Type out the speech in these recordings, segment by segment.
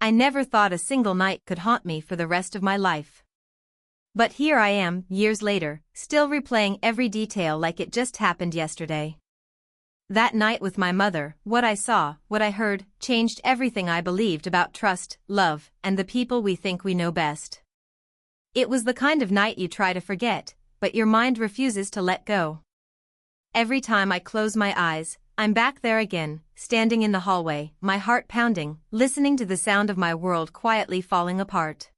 I never thought a single night could haunt me for the rest of my life. But here I am, years later, still replaying every detail like it just happened yesterday. That night with my mother, what I saw, what I heard, changed everything I believed about trust, love, and the people we think we know best. It was the kind of night you try to forget, but your mind refuses to let go. Every time I close my eyes, I'm back there again, standing in the hallway, my heart pounding, listening to the sound of my world quietly falling apart.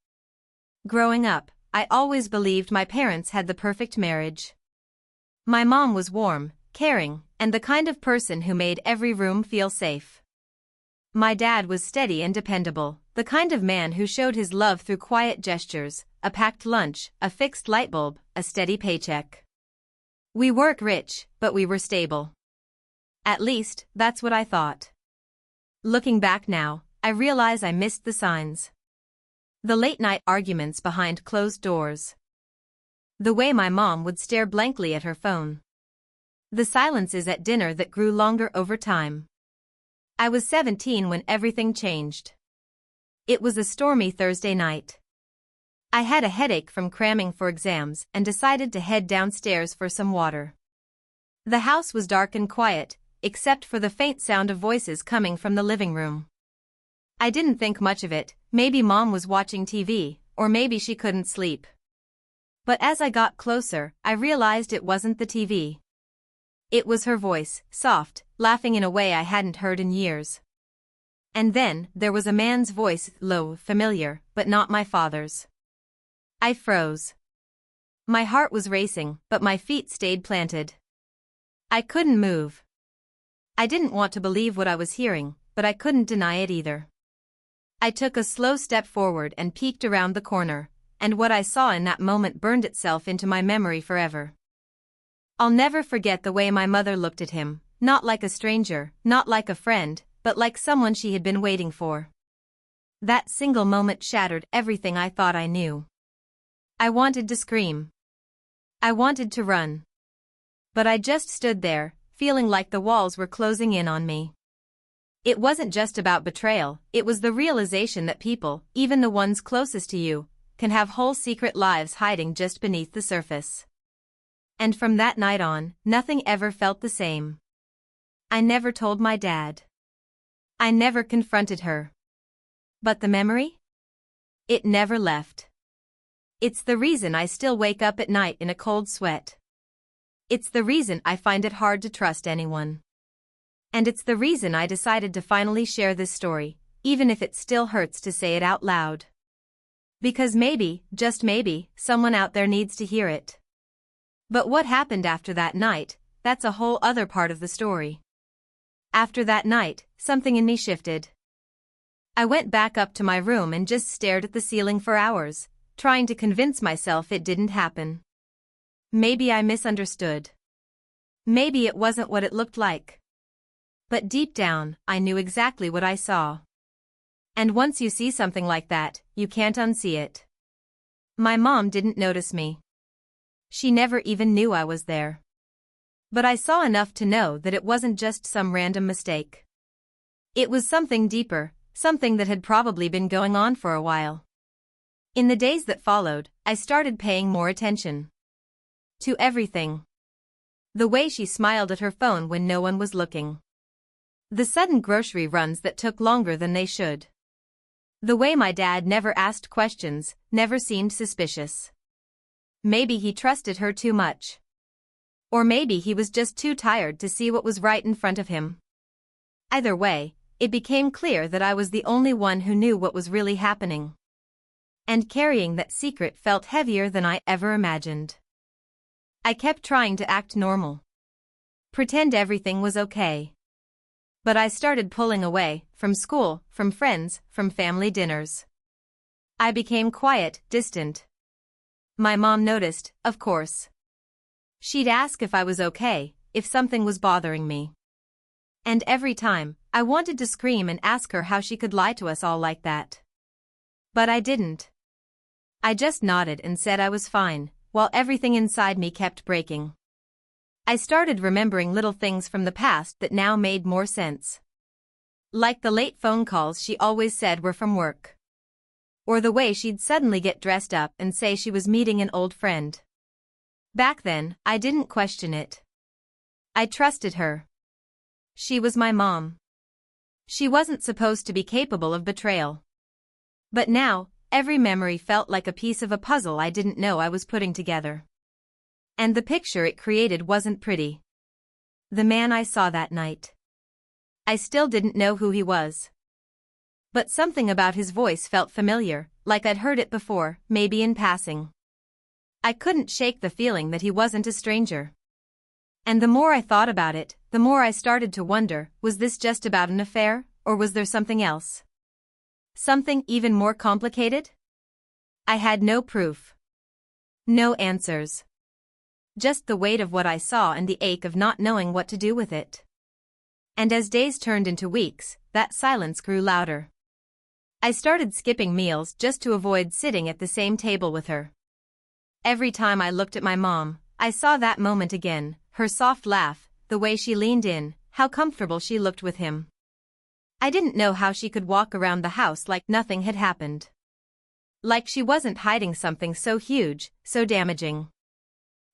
Growing up, I always believed my parents had the perfect marriage. My mom was warm, caring, and the kind of person who made every room feel safe. My dad was steady and dependable, the kind of man who showed his love through quiet gestures, a packed lunch, a fixed light bulb, a steady paycheck. We weren't rich, but we were stable. At least, that's what I thought. Looking back now, I realize I missed the signs. The late-night arguments behind closed doors. The way my mom would stare blankly at her phone. The silences at dinner that grew longer over time. I was 17 when everything changed. It was a stormy Thursday night. I had a headache from cramming for exams and decided to head downstairs for some water. The house was dark and quiet, except for the faint sound of voices coming from the living room. I didn't think much of it, maybe Mom was watching TV, or maybe she couldn't sleep. But as I got closer, I realized it wasn't the TV. It was her voice, soft, laughing in a way I hadn't heard in years. And then, there was a man's voice, low, familiar, but not my father's. I froze. My heart was racing, but my feet stayed planted. I couldn't move. I didn't want to believe what I was hearing, but I couldn't deny it either. I took a slow step forward and peeked around the corner, and what I saw in that moment burned itself into my memory forever. I'll never forget the way my mother looked at him, not like a stranger, not like a friend, but like someone she had been waiting for. That single moment shattered everything I thought I knew. I wanted to scream. I wanted to run. But I just stood there, feeling like the walls were closing in on me. It wasn't just about betrayal, it was the realization that people, even the ones closest to you, can have whole secret lives hiding just beneath the surface. And from that night on, nothing ever felt the same. I never told my dad. I never confronted her. But the memory? It never left. It's the reason I still wake up at night in a cold sweat. It's the reason I find it hard to trust anyone. And it's the reason I decided to finally share this story, even if it still hurts to say it out loud. Because maybe, just maybe, someone out there needs to hear it. But what happened after that night, that's a whole other part of the story. After that night, something in me shifted. I went back up to my room and just stared at the ceiling for hours, trying to convince myself it didn't happen. Maybe I misunderstood. Maybe it wasn't what it looked like. But deep down, I knew exactly what I saw. And once you see something like that, you can't unsee it. My mom didn't notice me. She never even knew I was there. But I saw enough to know that it wasn't just some random mistake. It was something deeper, something that had probably been going on for a while. In the days that followed, I started paying more attention. To everything. The way she smiled at her phone when no one was looking. The sudden grocery runs that took longer than they should. The way my dad never asked questions, never seemed suspicious. Maybe he trusted her too much. Or maybe he was just too tired to see what was right in front of him. Either way, it became clear that I was the only one who knew what was really happening. And carrying that secret felt heavier than I ever imagined. I kept trying to act normal. Pretend everything was okay. But I started pulling away, from school, from friends, from family dinners. I became quiet, distant. My mom noticed, of course. She'd ask if I was okay, if something was bothering me. And every time, I wanted to scream and ask her how she could lie to us all like that. But I didn't. I just nodded and said I was fine, while everything inside me kept breaking. I started remembering little things from the past that now made more sense. Like the late phone calls she always said were from work. Or the way she'd suddenly get dressed up and say she was meeting an old friend. Back then, I didn't question it. I trusted her. She was my mom. She wasn't supposed to be capable of betrayal. But now, every memory felt like a piece of a puzzle I didn't know I was putting together. And the picture it created wasn't pretty. The man I saw that night. I still didn't know who he was. But something about his voice felt familiar, like I'd heard it before, maybe in passing. I couldn't shake the feeling that he wasn't a stranger. And the more I thought about it, the more I started to wonder, was this just about an affair, or was there something else? Something even more complicated? I had no proof. No answers. Just the weight of what I saw and the ache of not knowing what to do with it. And as days turned into weeks, that silence grew louder. I started skipping meals just to avoid sitting at the same table with her. Every time I looked at my mom, I saw that moment again, her soft laugh, the way she leaned in, how comfortable she looked with him. I didn't know how she could walk around the house like nothing had happened. Like she wasn't hiding something so huge, so damaging.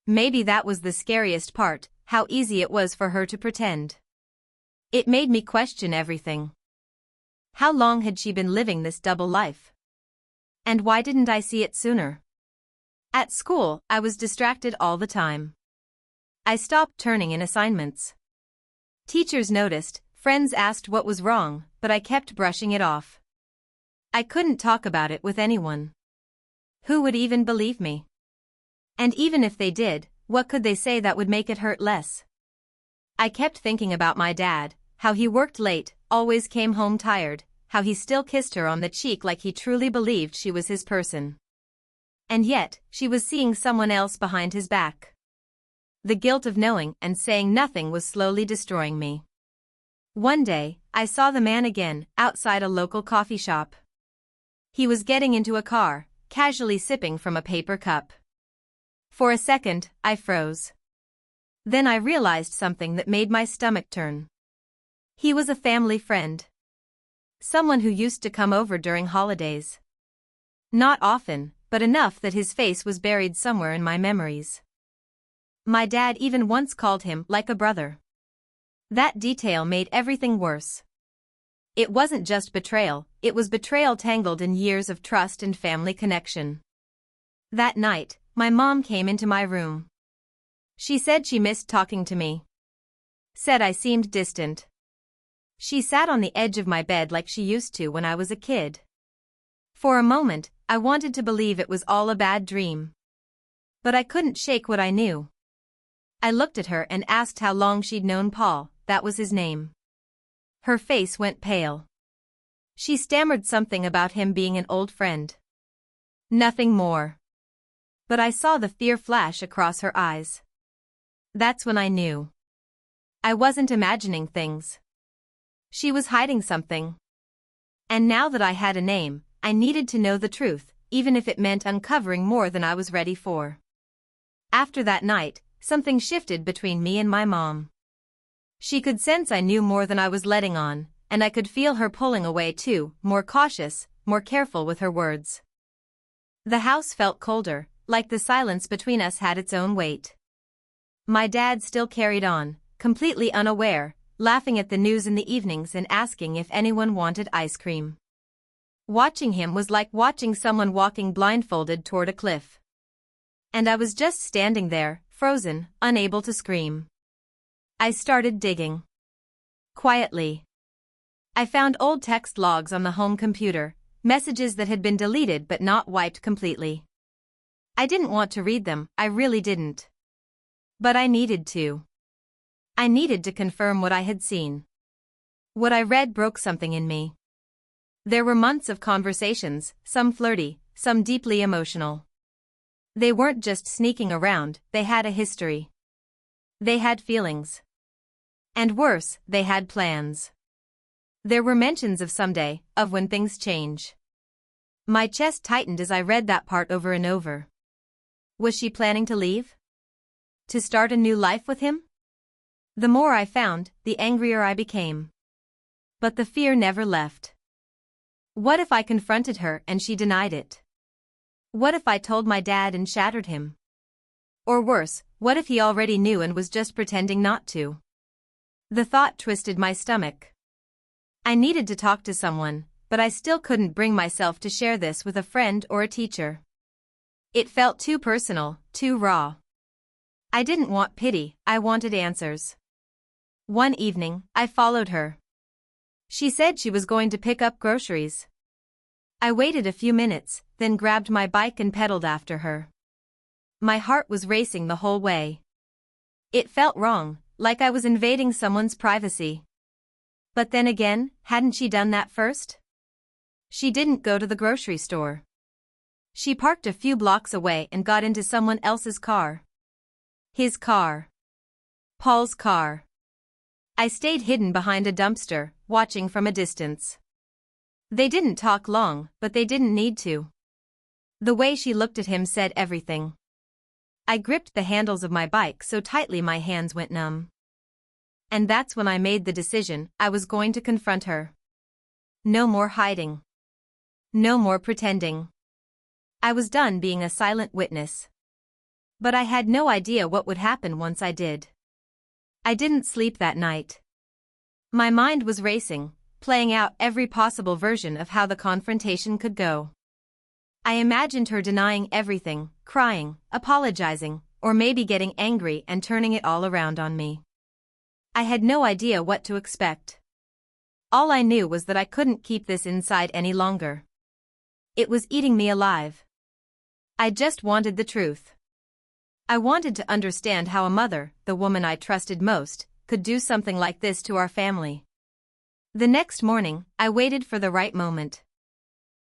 Maybe that was the scariest part, how easy it was for her to pretend. It made me question everything. How long had she been living this double life? And why didn't I see it sooner? At school, I was distracted all the time. I stopped turning in assignments. Teachers noticed, friends asked what was wrong, but I kept brushing it off. I couldn't talk about it with anyone. Who would even believe me? And even if they did, what could they say that would make it hurt less? I kept thinking about my dad, how he worked late, always came home tired, how he still kissed her on the cheek like he truly believed she was his person. And yet, she was seeing someone else behind his back. The guilt of knowing and saying nothing was slowly destroying me. One day, I saw the man again, outside a local coffee shop. He was getting into a car, casually sipping from a paper cup. For a second, I froze. Then I realized something that made my stomach turn. He was a family friend. Someone who used to come over during holidays. Not often, but enough that his face was buried somewhere in my memories. My dad even once called him like a brother. That detail made everything worse. It wasn't just betrayal, it was betrayal tangled in years of trust and family connection. That night, my mom came into my room. She said she missed talking to me. Said I seemed distant. She sat on the edge of my bed like she used to when I was a kid. For a moment, I wanted to believe it was all a bad dream. But I couldn't shake what I knew. I looked at her and asked how long she'd known Paul, that was his name. Her face went pale. She stammered something about him being an old friend. Nothing more. But I saw the fear flash across her eyes. That's when I knew. I wasn't imagining things. She was hiding something. And now that I had a name, I needed to know the truth, even if it meant uncovering more than I was ready for. After that night, something shifted between me and my mom. She could sense I knew more than I was letting on, and I could feel her pulling away too, more cautious, more careful with her words. The house felt colder, like the silence between us had its own weight. My dad still carried on, completely unaware, laughing at the news in the evenings and asking if anyone wanted ice cream. Watching him was like watching someone walking blindfolded toward a cliff. And I was just standing there, frozen, unable to scream. I started digging. Quietly. I found old text logs on the home computer, messages that had been deleted but not wiped completely. I didn't want to read them, I really didn't. But I needed to. I needed to confirm what I had seen. What I read broke something in me. There were months of conversations, some flirty, some deeply emotional. They weren't just sneaking around, they had a history. They had feelings. And worse, they had plans. There were mentions of someday, of when things change. My chest tightened as I read that part over and over. Was she planning to leave? To start a new life with him? The more I found, the angrier I became. But the fear never left. What if I confronted her and she denied it? What if I told my dad and shattered him? Or worse, what if he already knew and was just pretending not to? The thought twisted my stomach. I needed to talk to someone, but I still couldn't bring myself to share this with a friend or a teacher. It felt too personal, too raw. I didn't want pity, I wanted answers. One evening, I followed her. She said she was going to pick up groceries. I waited a few minutes, then grabbed my bike and pedaled after her. My heart was racing the whole way. It felt wrong, like I was invading someone's privacy. But then again, hadn't she done that first? She didn't go to the grocery store. She parked a few blocks away and got into someone else's car. His car. Paul's car. I stayed hidden behind a dumpster, watching from a distance. They didn't talk long, but they didn't need to. The way she looked at him said everything. I gripped the handles of my bike so tightly my hands went numb. And that's when I made the decision I was going to confront her. No more hiding. No more pretending. I was done being a silent witness. But I had no idea what would happen once I did. I didn't sleep that night. My mind was racing, playing out every possible version of how the confrontation could go. I imagined her denying everything, crying, apologizing, or maybe getting angry and turning it all around on me. I had no idea what to expect. All I knew was that I couldn't keep this inside any longer. It was eating me alive. I just wanted the truth. I wanted to understand how a mother, the woman I trusted most, could do something like this to our family. The next morning, I waited for the right moment.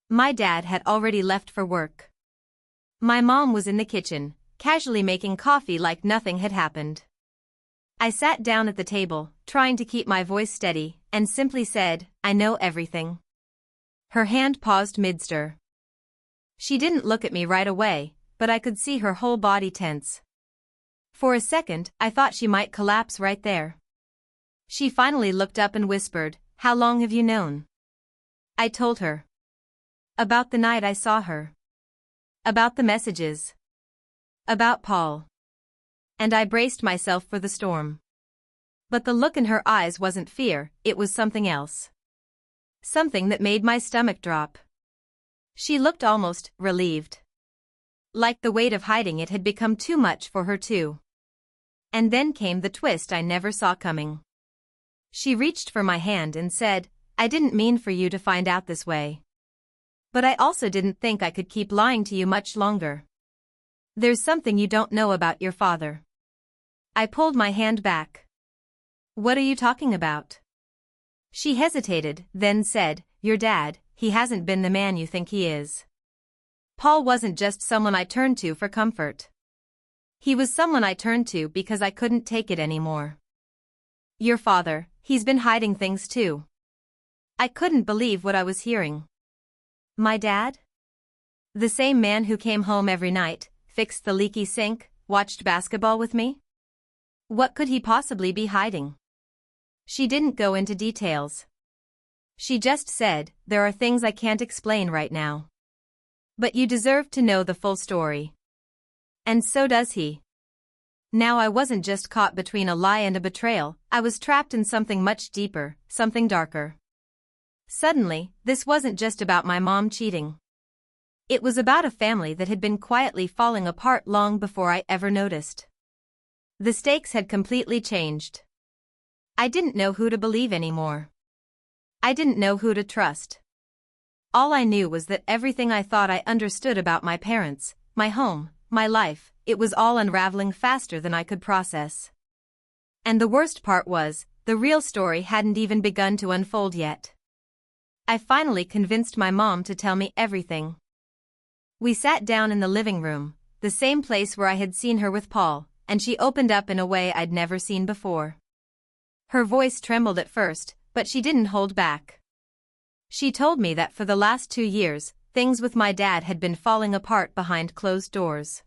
My dad had already left for work. My mom was in the kitchen, casually making coffee like nothing had happened. I sat down at the table, trying to keep my voice steady, and simply said, "I know everything." Her hand paused mid-stir. She didn't look at me right away, but I could see her whole body tense. For a second, I thought she might collapse right there. She finally looked up and whispered, "How long have you known?" I told her. About the night I saw her. About the messages. About Paul. And I braced myself for the storm. But the look in her eyes wasn't fear, it was something else. Something that made my stomach drop. She looked almost relieved. Like the weight of hiding it had become too much for her too. And then came the twist I never saw coming. She reached for my hand and said, "I didn't mean for you to find out this way. But I also didn't think I could keep lying to you much longer. There's something you don't know about your father." I pulled my hand back. "What are you talking about?" She hesitated, then said, "Your dad, he hasn't been the man you think he is. Paul wasn't just someone I turned to for comfort. He was someone I turned to because I couldn't take it anymore. Your father, he's been hiding things too." I couldn't believe what I was hearing. My dad? The same man who came home every night, fixed the leaky sink, watched basketball with me? What could he possibly be hiding? She didn't go into details. She just said, "There are things I can't explain right now. But you deserve to know the full story." And so does he. Now I wasn't just caught between a lie and a betrayal, I was trapped in something much deeper, something darker. Suddenly, this wasn't just about my mom cheating. It was about a family that had been quietly falling apart long before I ever noticed. The stakes had completely changed. I didn't know who to believe anymore. I didn't know who to trust. All I knew was that everything I thought I understood about my parents, my home, my life, it was all unraveling faster than I could process. And the worst part was, the real story hadn't even begun to unfold yet. I finally convinced my mom to tell me everything. We sat down in the living room, the same place where I had seen her with Paul, and she opened up in a way I'd never seen before. Her voice trembled at first, but she didn't hold back. She told me that for the last 2 years, things with my dad had been falling apart behind closed doors.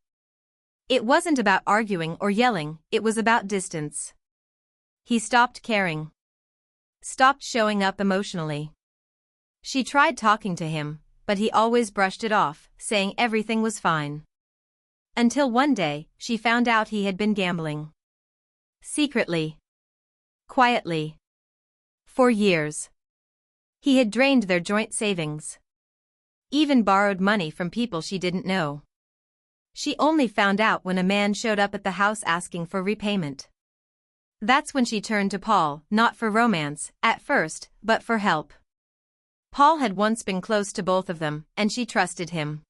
It wasn't about arguing or yelling, it was about distance. He stopped caring. stopped showing up emotionally. She tried talking to him, but he always brushed it off, saying everything was fine. Until one day, she found out he had been gambling. Secretly. Quietly. For years. He had drained their joint savings. Even borrowed money from people she didn't know. She only found out when a man showed up at the house asking for repayment. That's when she turned to Paul, not for romance, at first, but for help. Paul had once been close to both of them, and she trusted him.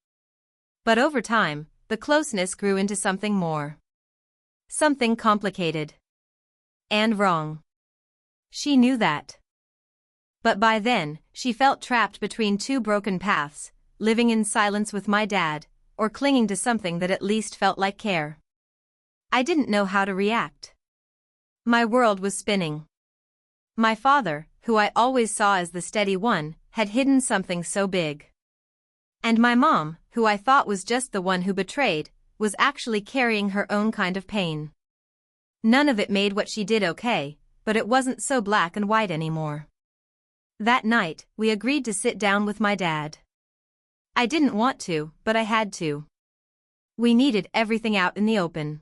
But over time, the closeness grew into something more. Something complicated. And wrong. She knew that. But by then, she felt trapped between two broken paths, living in silence with my dad, or clinging to something that at least felt like care. I didn't know how to react. My world was spinning. My father, who I always saw as the steady one, had hidden something so big. And my mom, who I thought was just the one who betrayed, was actually carrying her own kind of pain. None of it made what she did okay, but it wasn't so black and white anymore. That night, we agreed to sit down with my dad. I didn't want to, but I had to. We needed everything out in the open.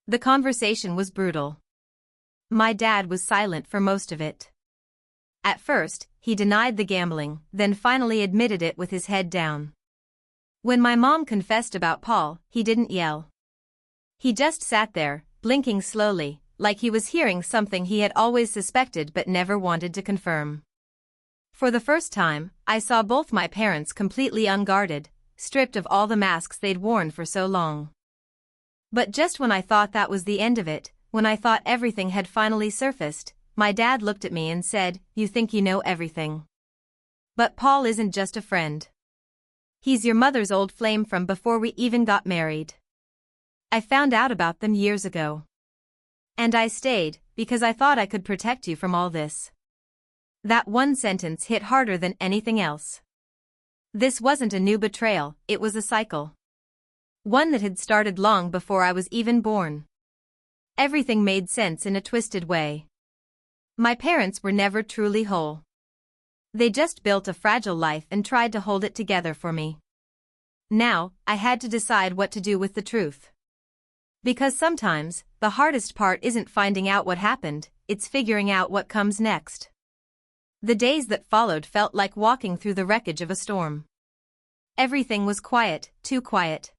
The conversation was brutal. My dad was silent for most of it. At first, he denied the gambling, then finally admitted it with his head down. When my mom confessed about Paul, he didn't yell. He just sat there, blinking slowly, like he was hearing something he had always suspected but never wanted to confirm. For the first time, I saw both my parents completely unguarded, stripped of all the masks they'd worn for so long. But just when I thought that was the end of it, when I thought everything had finally surfaced, my dad looked at me and said, "You think you know everything. But Paul isn't just a friend. He's your mother's old flame from before we even got married. I found out about them years ago. And I stayed, because I thought I could protect you from all this." That one sentence hit harder than anything else. This wasn't a new betrayal, it was a cycle. One that had started long before I was even born. Everything made sense in a twisted way. My parents were never truly whole. They just built a fragile life and tried to hold it together for me. Now, I had to decide what to do with the truth. Because sometimes, the hardest part isn't finding out what happened, it's figuring out what comes next. The days that followed felt like walking through the wreckage of a storm. Everything was quiet, too quiet.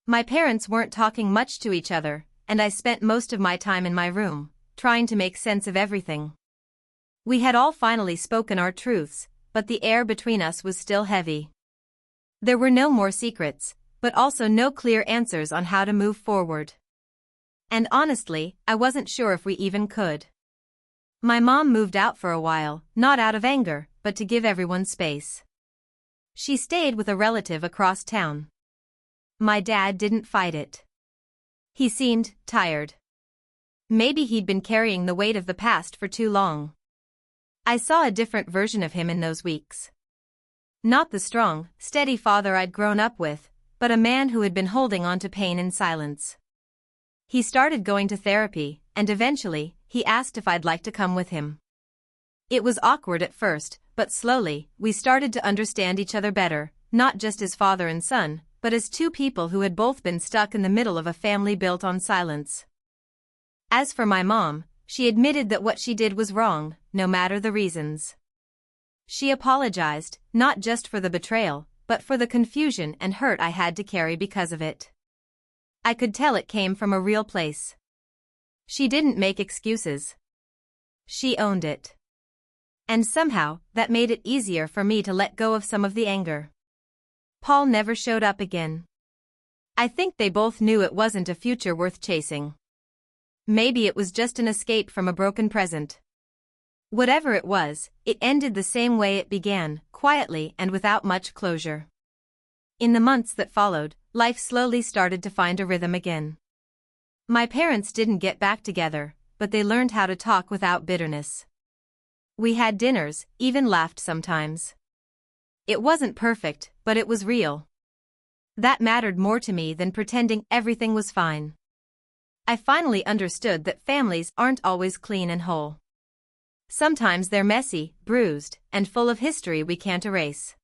My parents weren't talking much to each other, and I spent most of my time in my room, trying to make sense of everything. We had all finally spoken our truths, but the air between us was still heavy. There were no more secrets, but also no clear answers on how to move forward. And honestly, I wasn't sure if we even could. My mom moved out for a while, not out of anger, but to give everyone space. She stayed with a relative across town. My dad didn't fight it. He seemed tired. Maybe he'd been carrying the weight of the past for too long. I saw a different version of him in those weeks. Not the strong, steady father I'd grown up with, but a man who had been holding on to pain in silence. He started going to therapy, and eventually, he asked if I'd like to come with him. It was awkward at first, but slowly, we started to understand each other better, not just as father and son, but as two people who had both been stuck in the middle of a family built on silence. As for my mom, she admitted that what she did was wrong, no matter the reasons. She apologized, not just for the betrayal, but for the confusion and hurt I had to carry because of it. I could tell it came from a real place. She didn't make excuses. She owned it. And somehow, that made it easier for me to let go of some of the anger. Paul never showed up again. I think they both knew it wasn't a future worth chasing. Maybe it was just an escape from a broken present. Whatever it was, it ended the same way it began, quietly and without much closure. In the months that followed, life slowly started to find a rhythm again. My parents didn't get back together, but they learned how to talk without bitterness. We had dinners, even laughed sometimes. It wasn't perfect, but it was real. That mattered more to me than pretending everything was fine. I finally understood that families aren't always clean and whole. Sometimes they're messy, bruised, and full of history we can't erase.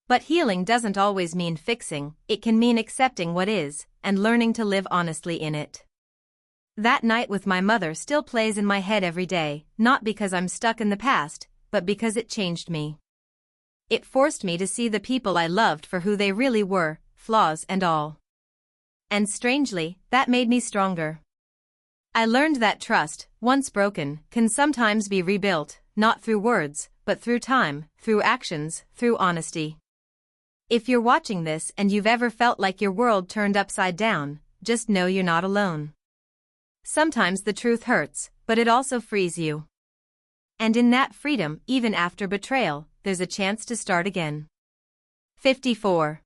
But healing doesn't always mean fixing, it can mean accepting what is, and learning to live honestly in it. That night with my mother still plays in my head every day, not because I'm stuck in the past, but because it changed me. It forced me to see the people I loved for who they really were, flaws and all. And strangely, that made me stronger. I learned that trust, once broken, can sometimes be rebuilt, not through words, but through time, through actions, through honesty. If you're watching this and you've ever felt like your world turned upside down, just know you're not alone. Sometimes the truth hurts, but it also frees you. And in that freedom, even after betrayal, there's a chance to start again. 54.